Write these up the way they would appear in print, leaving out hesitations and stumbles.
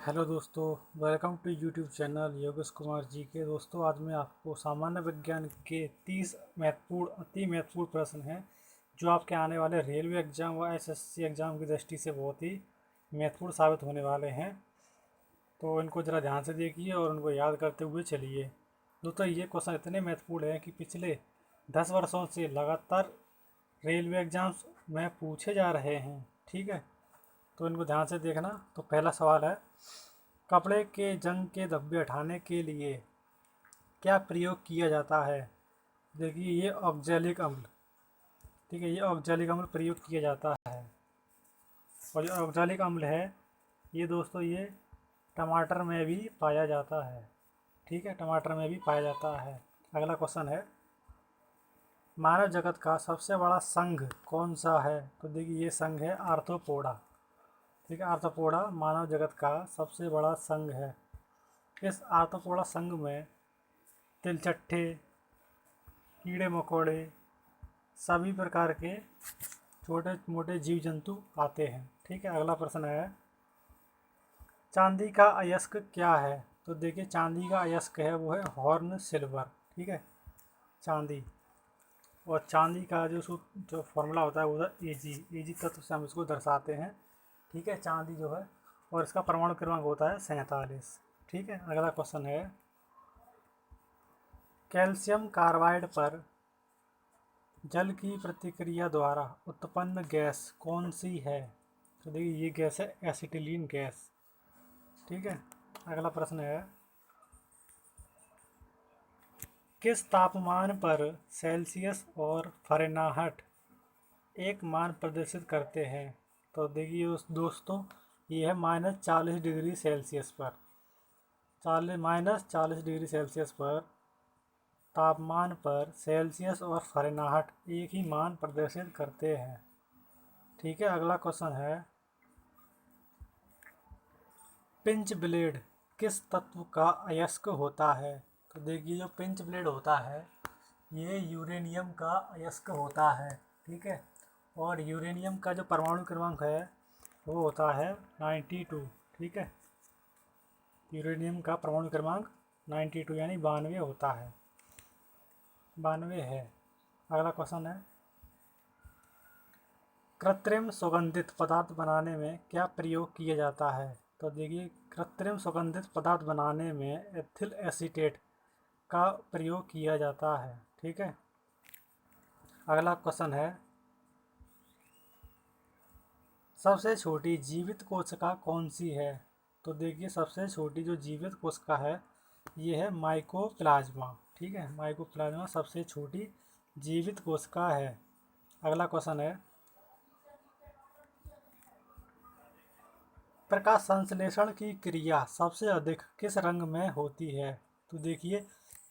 Hello दोस्तों, welcome to YouTube channel Yogesh Kumar ji के। दोस्तों, आज मैं आपको सामान्य विज्ञान के 30 अति महत्वपूर्ण प्रश्न हैं जो आपके आने वाले रेलवे एग्जाम व एसएससी एग्जाम की दृष्टि से बहुत ही महत्वपूर्ण साबित होने वाले हैं। तो इनको ज़रा ध्यान से देखिए और उनको याद करते हुए चलिए। दोस्तों, ये क्वेश्चन इतने महत्वपूर्ण हैं कि पिछले 10 वर्षों से लगातार रेलवे एग्जाम्स में पूछे जा रहे हैं। ठीक है, तो इनको ध्यान से देखना। तो पहला सवाल है, कपड़े के जंग के धब्बे हटाने के लिए क्या प्रयोग किया जाता है? देखिए, ये ऑक्जेलिक अम्ल। ठीक है, ये ऑक्जेलिक अम्ल प्रयोग किया जाता है। और जो ऑक्जेलिक अम्ल है, ये दोस्तों ये टमाटर में भी पाया जाता है। ठीक है, टमाटर में भी पाया जाता है। अगला क्वेश्चन है, मानव जगत का सबसे बड़ा संघ कौन सा है? तो देखिए, ये संघ है आर्थ्रोपोडा। ठीक है, आर्थ्रोपोडा मानव जगत का सबसे बड़ा संघ है। इस आर्थ्रोपोडा संघ में तिलचट्टे, कीड़े मकोड़े, सभी प्रकार के छोटे मोटे जीव जंतु आते हैं। ठीक है, अगला प्रश्न है, चांदी का अयस्क क्या है? तो देखिए, चांदी का अयस्क है वो है हॉर्न सिल्वर। ठीक है, चांदी। और चांदी का जो फॉर्मूला होता है वो है एजी तत्व से हम इसको दर्शाते हैं। ठीक है, चांदी जो है, और इसका परमाणु क्रमांक होता है 47। ठीक है, अगला क्वेश्चन है, कैल्शियम कार्बाइड पर जल की प्रतिक्रिया द्वारा उत्पन्न गैस कौन सी है? तो देखिए, ये गैस है एसिटिलीन गैस। ठीक है, अगला प्रश्न है, किस तापमान पर सेल्सियस और फ़ारेनहाइट एक मान प्रदर्शित करते हैं? तो देखिए दोस्तों, ये है -40 डिग्री सेल्सियस पर। -40 डिग्री सेल्सियस पर तापमान पर सेल्सियस और फ़ारेनहाइट एक ही मान प्रदर्शित करते हैं। ठीक है, अगला क्वेश्चन है, पिंच ब्लेड किस तत्व का अयस्क होता है? तो देखिए, जो पिंच ब्लेड होता है ये यूरेनियम का अयस्क होता है। ठीक है, और यूरेनियम का जो परमाणु क्रमांक है वो होता है 92। ठीक है, यूरेनियम का परमाणु क्रमांक 92 यानी 92 होता है, 92 है। अगला क्वेश्चन है, कृत्रिम सुगंधित पदार्थ बनाने में क्या प्रयोग किया जाता है? तो देखिए, कृत्रिम सुगंधित पदार्थ बनाने में एथिल एसीटेट का प्रयोग किया जाता है। ठीक है, अगला क्वेश्चन है, सबसे छोटी जीवित कोशिका कौन सी है? तो देखिए, सबसे छोटी जो जीवित कोशिका है ये है माइकोप्लाज्मा। ठीक है, माइकोप्लाज्मा सबसे छोटी जीवित कोशिका है। अगला क्वेश्चन है, प्रकाश संश्लेषण की क्रिया सबसे अधिक किस रंग में होती है? तो देखिए,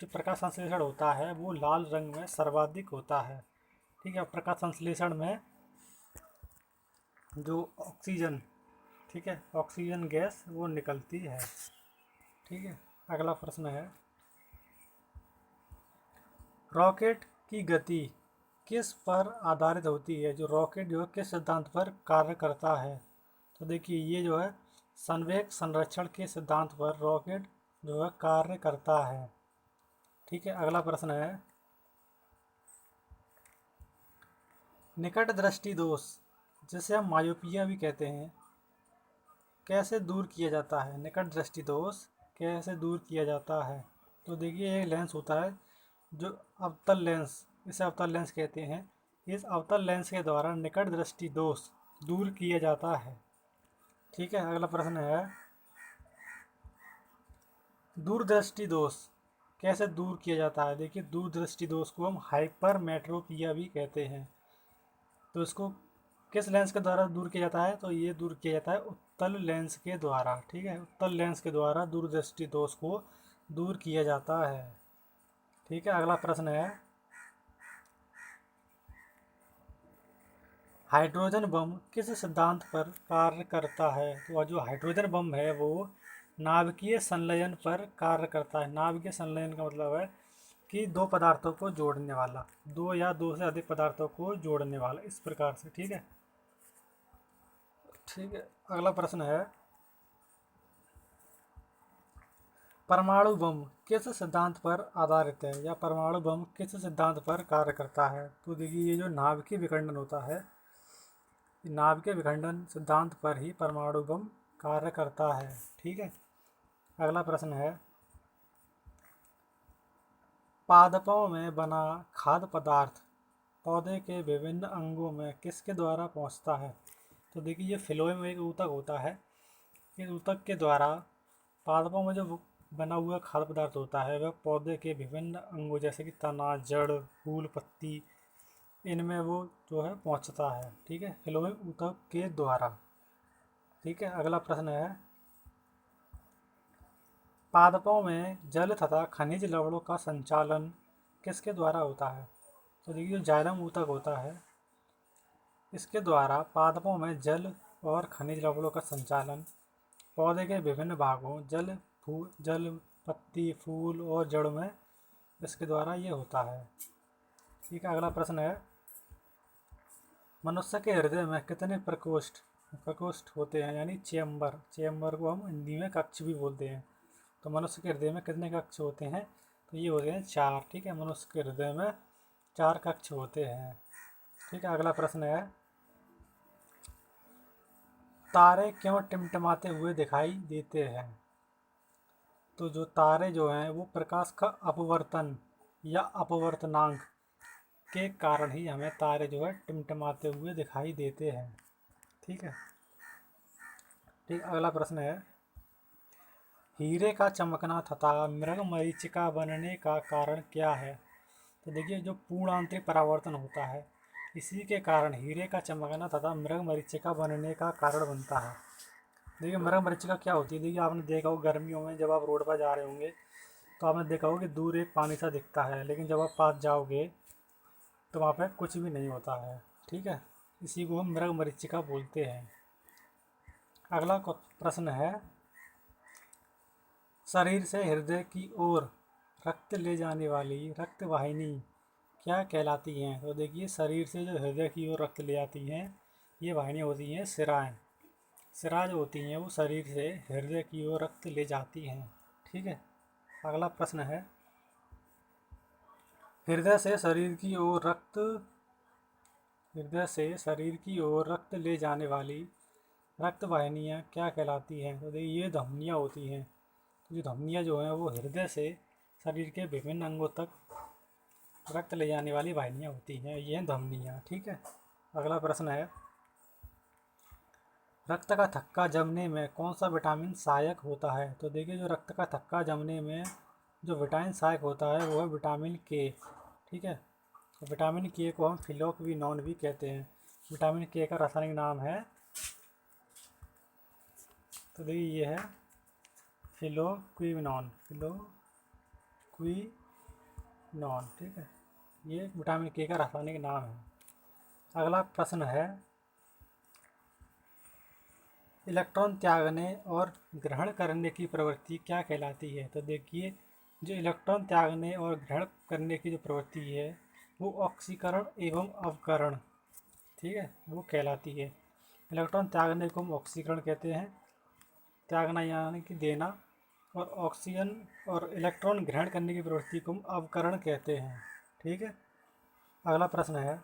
जो प्रकाश संश्लेषण होता है वो लाल रंग में सर्वाधिक होता है। ठीक है, प्रकाश संश्लेषण में जो ऑक्सीजन, ठीक है, ऑक्सीजन गैस वो निकलती है। ठीक है, अगला प्रश्न है, रॉकेट की गति किस पर आधारित होती है? जो रॉकेट जो है किस सिद्धांत पर कार्य करता है? तो देखिए, ये जो है संवेग संरक्षण के सिद्धांत पर रॉकेट जो है कार्य करता है। ठीक है, अगला प्रश्न है, निकट दृष्टि दोष जिसे हम मायोपिया भी कहते हैं कैसे दूर किया जाता है? निकट दृष्टि दोष कैसे दूर किया जाता है? तो देखिए, एक लेंस होता है जो अवतल लेंस, इसे अवतल लेंस कहते हैं। इस अवतल लेंस के द्वारा निकट दृष्टि दोष दूर किया जाता है। ठीक है, अगला प्रश्न है, दूरदृष्टि दोष कैसे दूर किया जाता है? देखिए, दूरदृष्टि दोष को हम हाइपरमेट्रोपिया भी कहते हैं। तो इसको किस लेंस के द्वारा दूर किया जाता है? तो ये दूर किया जाता है उत्तल लेंस के द्वारा। ठीक है, उत्तल लेंस के द्वारा दूरदृष्टि दोष को दूर किया जाता है। ठीक है, अगला प्रश्न है, हाइड्रोजन बम किस सिद्धांत पर कार्य करता है? तो जो हाइड्रोजन बम है वो नाभिकीय संलयन पर कार्य करता है। नाभिकीय संलयन का मतलब है कि दो पदार्थों को जोड़ने वाला, दो या दो से अधिक पदार्थों को जोड़ने वाला, इस प्रकार से। ठीक है, ठीक है, अगला प्रश्न है, परमाणु बम किस सिद्धांत पर आधारित है, या परमाणु बम किस सिद्धांत पर कार्य करता है? तो देखिए, ये जो नाभिकीय विखंडन होता है, नाभिकीय विखंडन सिद्धांत पर ही परमाणु बम कार्य करता है। ठीक है। अगला प्रश्न है, पादपों में बना खाद्य पदार्थ पौधे के विभिन्न अंगों में किसके द्वारा पहुंचता है? तो देखिए, ये फ्लोएम एक ऊतक होता है। इस ऊतक के द्वारा पादपों में जो बना हुआ खाद्य पदार्थ होता है वह पौधे के विभिन्न अंगों जैसे कि तना, जड़, फूल, पत्ती, इनमें वो जो है पहुंचता है। ठीक है, फ्लोएम ऊतक के द्वारा। ठीक है। अगला प्रश्न है, पादपों में जल तथा खनिज लवणों का संचालन किसके द्वारा होता है? तो देखिए, जो जाइलम ऊतक होता है इसके द्वारा पादपों में जल और खनिज लवणों का संचालन पौधे के विभिन्न भागों जल, पत्ती, फूल और जड़ में इसके द्वारा ये होता है। ठीक है। अगला प्रश्न है, मनुष्य के हृदय में कितने प्रकोष्ठ होते हैं, यानी चेम्बर को हम हिंदी में कक्ष भी बोलते हैं। तो मनुष्य के हृदय में कितने कक्ष होते हैं? तो ये होते हैं 4। ठीक है, मनुष्य के हृदय में 4 कक्ष होते हैं। ठीक है। अगला प्रश्न है, तारे क्यों टिमटिमाते हुए दिखाई देते हैं? तो जो तारे जो हैं वो प्रकाश का अपवर्तन या अपवर्तनांक के कारण ही हमें तारे जो है टिमटिमाते हुए दिखाई देते हैं। ठीक है। ठीक। अगला प्रश्न है, हीरे का चमकना तथा मृगमरीचिका बनने का कारण क्या है? तो देखिए, जो पूर्ण आंतरिक परावर्तन होता है इसी के कारण हीरे का चमकना तथा मृगमरीचिका बनने का कारण बनता है। देखिए, मृगमरीचिका क्या होती है? देखिए, आपने देखा हो गर्मियों में जब आप रोड पर जा रहे होंगे तो आपने देखा होगा कि दूर एक पानी सा दिखता है, लेकिन जब आप पास जाओगे तो वहाँ पे कुछ भी नहीं होता है। ठीक है, इसी को हम मृगमरीचिका बोलते हैं। अगला प्रश्न है, शरीर से हृदय की ओर रक्त ले जाने वाली रक्त वाहिनी क्या कहलाती हैं? तो देखिए, शरीर से जो हृदय की ओर रक्त ले जाती हैं ये वाहिनियाँ होती हैं सिराएं। सिरा जो होती हैं वो शरीर से हृदय की ओर रक्त ले जाती हैं। ठीक है। अगला प्रश्न है, हृदय से शरीर की ओर रक्त ले जाने वाली रक्त वाहिनियाँ क्या कहलाती हैं? तो देखिए, ये धमनियाँ होती हैं। ये धमनियाँ जो हैं वो हृदय से शरीर के विभिन्न अंगों तक रक्त ले जाने वाली वाहिनियाँ होती हैं, ये हैं धमनियाँ। ठीक है। अगला प्रश्न है, रक्त का थक्का जमने में कौन सा विटामिन सहायक होता है? तो देखिए, जो रक्त का थक्का जमने में जो विटामिन सहायक होता है वो है विटामिन के। ठीक है। तो विटामिन के को हम फिलोक्विनोन भी कहते हैं। विटामिन के का रासायनिक नाम है, तो देखिए ये है फिलोक्विनोन। ठीक है, ये विटामिन के का रासायनिक नाम है। अगला प्रश्न है, इलेक्ट्रॉन त्यागने और ग्रहण करने की प्रवृत्ति क्या कहलाती है? तो देखिए, जो इलेक्ट्रॉन त्यागने और ग्रहण करने की जो प्रवृत्ति है वो ऑक्सीकरण एवं अवकरण, ठीक है, वो कहलाती है। इलेक्ट्रॉन त्यागने को हम ऑक्सीकरण कहते हैं, त्यागना यानी कि देना, और ऑक्सीजन और इलेक्ट्रॉन ग्रहण करने की प्रवृत्ति को हम अवकरण कहते हैं। ठीक है। अगला प्रश्न है,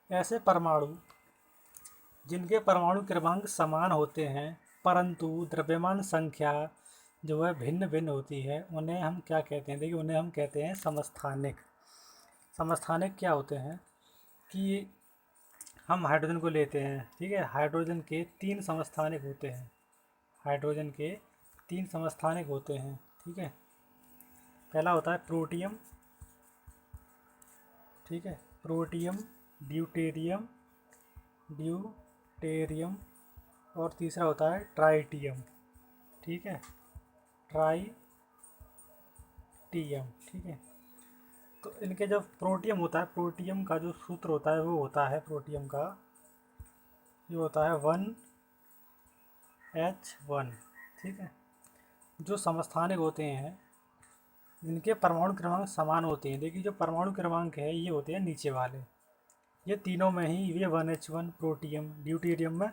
ऐसे परमाणु जिनके परमाणु क्रमांक समान होते हैं परंतु द्रव्यमान संख्या जो है भिन्न भिन्न होती है उन्हें हम क्या कहते हैं? देखिए, उन्हें हम कहते हैं समस्थानिक। समस्थानिक क्या होते हैं कि हम हाइड्रोजन को लेते हैं। ठीक है, हाइड्रोजन के 3 समस्थानिक होते हैं। हाइड्रोजन के 3 समस्थानिक होते हैं। ठीक है, पहला होता है प्रोटियम। ठीक है, प्रोटियम, ड्यूटेरियम और तीसरा होता है ट्राइटियम। ठीक है, ट्राइटियम। ठीक है, तो इनके जो प्रोटियम होता है, प्रोटियम का जो सूत्र होता है वो होता है, प्रोटियम का जो होता है 1H1। ठीक है, जो समस्थानिक होते हैं इनके परमाणु क्रमांक समान होते हैं। देखिए, जो परमाणु क्रमांक है ये होते हैं नीचे वाले, ये तीनों में ही ये 1H1 प्रोटियम, ड्यूटेरियम में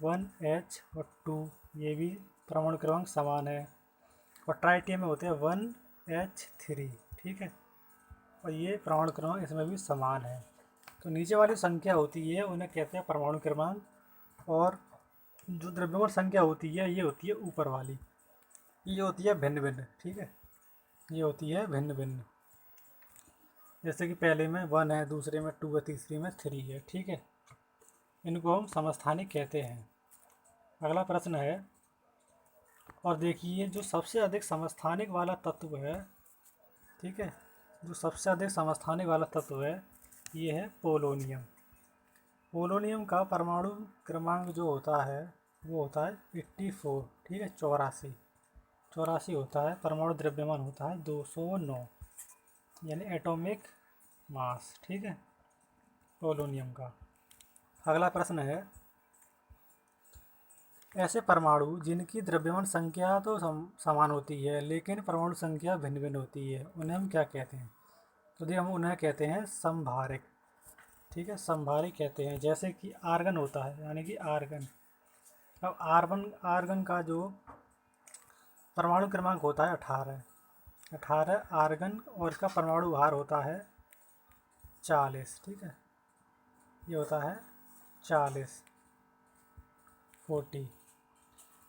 1H और 2, ये भी परमाणु क्रमांक समान है। और ट्राइटियम में होते हैं 1H3, ठीक है। और ये परमाणु क्रमांक इसमें भी समान है। तो नीचे वाली संख्या होती है उन्हें कहते हैं परमाणु क्रमांक, और जो द्रव्यमान संख्या होती है ये होती है ऊपर वाली, ये होती है भिन्न भिन्न, ठीक है। ये होती है भिन्न भिन्न, जैसे कि पहले में 1 है, दूसरे में 2 है, तीसरी में 3 है, ठीक है। इनको हम समस्थानिक कहते हैं। अगला प्रश्न है, और देखिए जो सबसे अधिक समस्थानिक वाला तत्व है, ठीक है, जो सबसे अधिक समस्थानिक वाला तत्व है ये है पोलोनियम। पोलोनियम का परमाणु क्रमांक जो होता है वो होता है 84, ठीक है, 84 होता है। परमाणु द्रव्यमान होता है 209, यानी एटॉमिक मास, ठीक है, पोलोनियम का। अगला प्रश्न है, ऐसे परमाणु जिनकी द्रव्यमान संख्या तो समान होती है लेकिन परमाणु संख्या भिन्न भिन्न होती है, उन्हें हम क्या कहते हैं? तो देखिए हम उन्हें कहते हैं समभारिक, ठीक है, समभारिक कहते हैं। जैसे कि आर्गन होता है, यानी कि आर्गन। अब आर्गन का जो परमाणु क्रमांक होता है 18 आर्गन, और इसका परमाणु भार होता है 40, ठीक है, ये होता है 40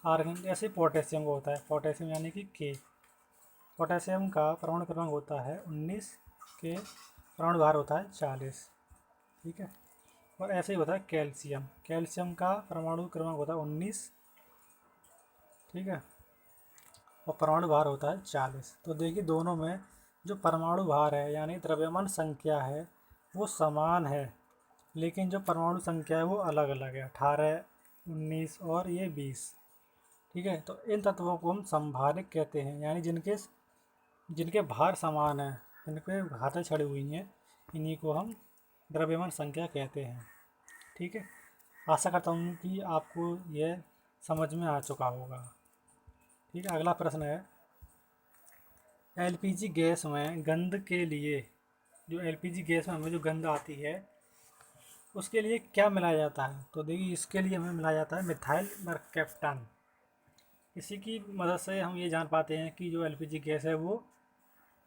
आर्गन। जैसे पोटेशियम को होता है, पोटेशियम यानी कि के, पोटेशियम का परमाणु क्रमांक होता है 19 के, परमाणु भार होता है 40, ठीक है। और ऐसे ही होता है कैल्शियम का परमाणु क्रमांक होता है 19, ठीक है, और परमाणु भार होता है 40। तो देखिए दोनों में जो परमाणु भार है यानी द्रव्यमान संख्या है वो समान है, लेकिन जो परमाणु संख्या है वो अलग अलग है, 18, 19 और ये 20, ठीक है। तो इन तत्वों को हम समभारिक कहते हैं, यानी जिनके भार समान है, जिनके घातें छड़ी हुई हैं, इन्हीं को हम द्रव्यमान संख्या कहते हैं, ठीक है। आशा करता हूँ कि आपको यह समझ में आ चुका होगा, ठीक है। अगला प्रश्न है, एलपीजी गैस में गंध के लिए, जो एलपीजी गैस में हमें जो गंध आती है उसके लिए क्या मिलाया जाता है? तो देखिए इसके लिए हमें मिलाया जाता है मिथाइल मरकैप्टन। इसी की मदद से हम ये जान पाते हैं कि जो एलपीजी गैस है वो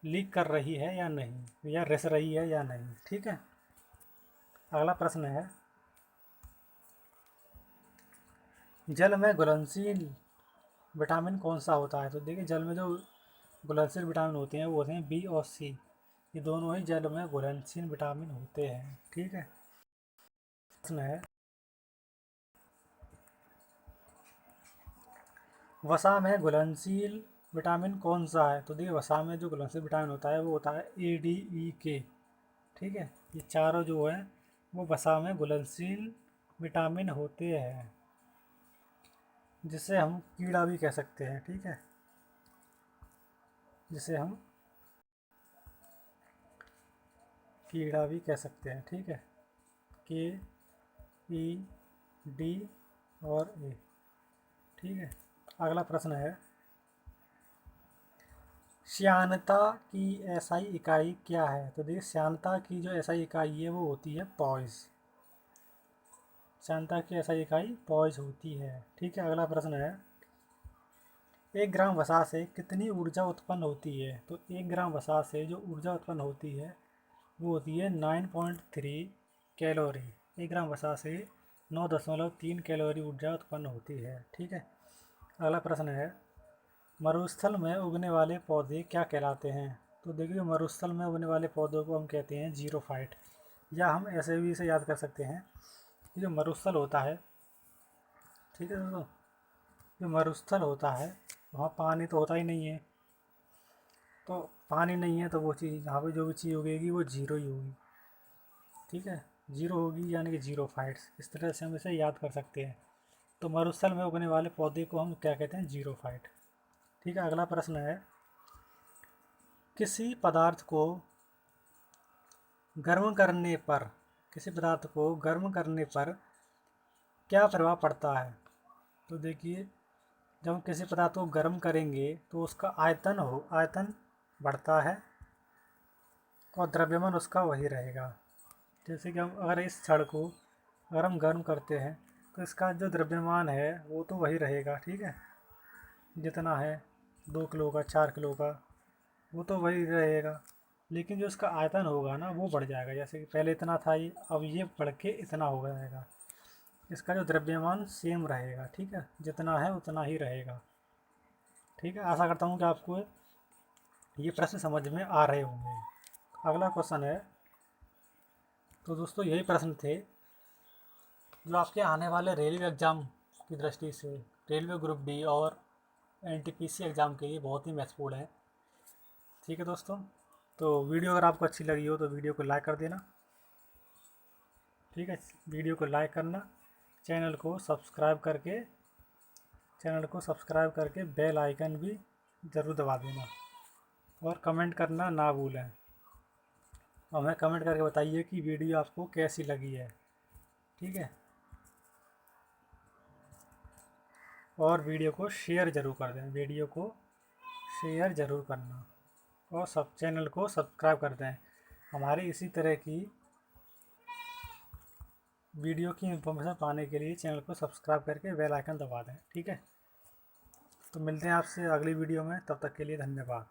लीक कर रही है या नहीं, या रिस रही है या नहीं, ठीक है। अगला प्रश्न है, जल में घुलनशील विटामिन कौन सा होता है? तो देखिए जल में जो घुलनशील विटामिन होते हैं वो होते हैं बी और सी, ये दोनों ही जल में घुलनशील विटामिन होते हैं, ठीक है। प्रश्न है, वसा में घुलनशील विटामिन कौन सा है? तो देखिए वसा में जो घुलनशील विटामिन होता है वो होता है ADE, ठीक है। ये चारों जो है वो वसा में घुलनशील विटामिन होते हैं, जिसे हम कीड़ा भी कह सकते हैं, ठीक है, जिसे हम कीड़ा भी कह सकते हैं, ठीक है, KED और A, ठीक है। अगला प्रश्न है, श्यानता की SI इकाई क्या है? तो देखिए श्यानता की जो SI इकाई है वो होती है पॉइस, श्यानता की SI इकाई पॉइस होती है, ठीक है। अगला प्रश्न है, 1 ग्राम वसा से कितनी ऊर्जा उत्पन्न होती है? तो 1 ग्राम वसा से जो ऊर्जा उत्पन्न होती है वो होती है 9.3 कैलोरी। 1 ग्राम वसा से 9.3 कैलोरी ऊर्जा उत्पन्न होती है, ठीक है। अगला प्रश्न है, मरुस्थल में उगने वाले पौधे क्या कहलाते हैं? तो देखिए मरुस्थल में उगने वाले पौधों को हम कहते हैं जीरोफाइट, या हम ऐसे भी इसे याद कर सकते हैं कि जो मरुस्थल होता है, ठीक है दोस्तों, जो मरुस्थल होता है वहाँ पानी तो होता ही नहीं है, तो पानी नहीं है तो वो चीज़ यहाँ पे जो भी चीज़ उगेगी वो जीरो ही होगी, ठीक है, जीरो होगी, यानी कि जीरोफाइट्स, इस तरह से हम इसे याद कर सकते हैं। तो मरुस्थल में उगने वाले पौधे को हम क्या कहते हैं? जीरोफाइट, ठीक है। अगला प्रश्न है, किसी पदार्थ को गर्म करने पर क्या प्रभाव पड़ता है? तो देखिए जब हम किसी पदार्थ को गर्म करेंगे तो उसका आयतन बढ़ता है और द्रव्यमान उसका वही रहेगा। जैसे कि हम अगर इस छड़ को अगर हम गर्म करते हैं तो इसका जो द्रव्यमान है वो तो वही रहेगा, ठीक है, जितना है 2 किलो का, 4 किलो का, वो तो वही रहेगा। लेकिन जो इसका आयतन होगा ना वो बढ़ जाएगा। जैसे कि पहले इतना था ये, अब ये बढ़ के इतना हो जाएगा। इसका जो द्रव्यमान सेम रहेगा, ठीक है, जितना है उतना ही रहेगा। ठीक है, आशा करता हूँ कि आपको ये प्रश्न समझ में आ रहे होंगे। अगला क्वेश्चन है, तो दोस्तों यही प्रश्न थे जो आपके आने वाले रेलवे एग्ज़ाम की दृष्टि से, रेलवे ग्रुप डी और एनटीपीसी एग्ज़ाम के लिए बहुत ही महत्वपूर्ण है। ठीक है दोस्तों, तो वीडियो अगर आपको अच्छी लगी हो तो वीडियो को लाइक कर देना। ठीक है, वीडियो को लाइक करना, चैनल को सब्सक्राइब करके बेल आइकन भी ज़रूर दबा देना और कमेंट करना ना भूलें। और हमें कमेंट करके बताइए कि वीडियो आपको कैसी लगी है। ठीक है, और वीडियो को शेयर ज़रूर कर दें, वीडियो को शेयर ज़रूर करना और सब चैनल को सब्सक्राइब कर दें। हमारी इसी तरह की वीडियो की इंफॉर्मेशन पाने के लिए चैनल को सब्सक्राइब करके बेल आइकन दबा दें। ठीक है, तो मिलते हैं आपसे अगली वीडियो में, तब तक के लिए धन्यवाद।